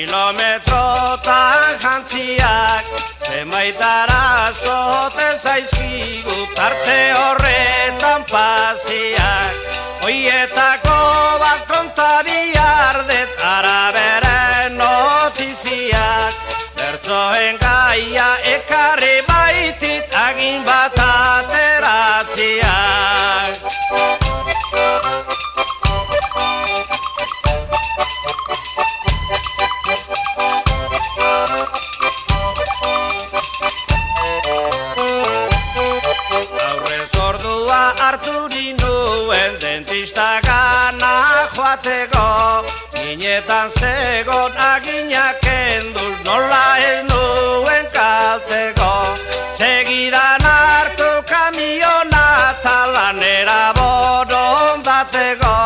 kilometrotan jantziak, zenbait arazote zaizkigu tarte horretan pasiak. Hoietako bat kontari ardet araberen notiziak, bertsoen gaia ekarri baitit agin bat ateratziak. Harturi nuen dentista gana joateko, ginetan zegon aginak enduz nola ez nuen kalteko. Segidan hartu kamiona talanera borondateko,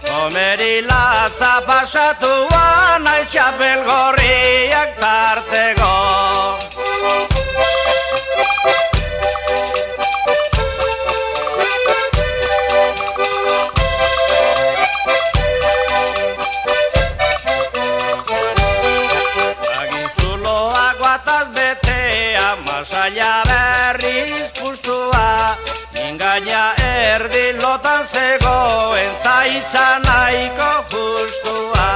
komeri latza pasatuan altxapel gorriak tarteko. Masaia berriz pustua, mingaina erdi lotan zegoen ta hitza nahiko justua.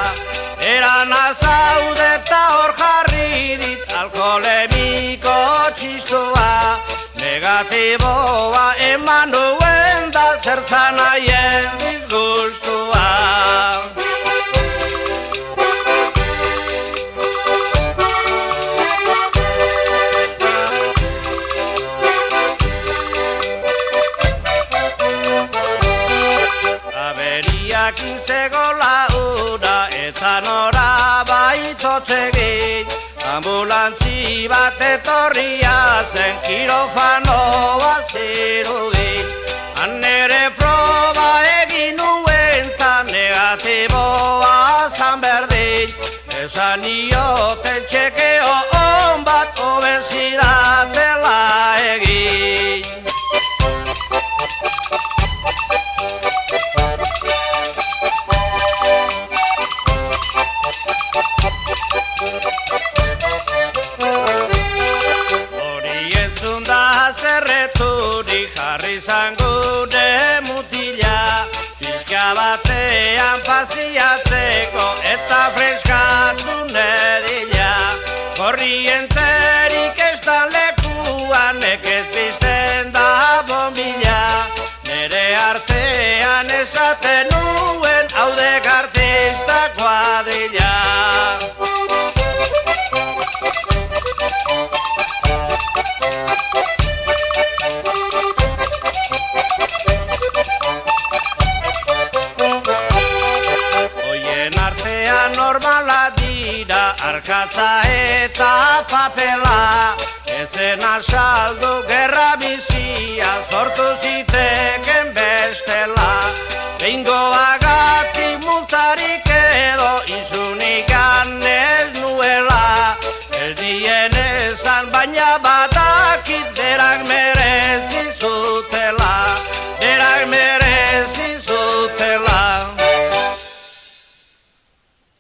Eran azaude eta hor jarri dit alkoholemiko txistua, negatiboa eman nuen da zertzan haien disgustua. Jakin zegola ura eta nora baitotzegin, ambulantzi bat etorria zen kirofanoa zirudin. Han ere proba egin nuen ta negatiboa zan berdin, esan ioten txekeo on bat obesidadela egin. Zerreturik jarri zangune mutila, pixka batean pasiatzeko eta freskatu nedila. Korrienterik ez da lekuan nekez pizten da bombila, nere artean esaten nuen haudek artista kuadrilla. Normala dira arkatza eta papela, etzen asaldu gerra bizia sortu zit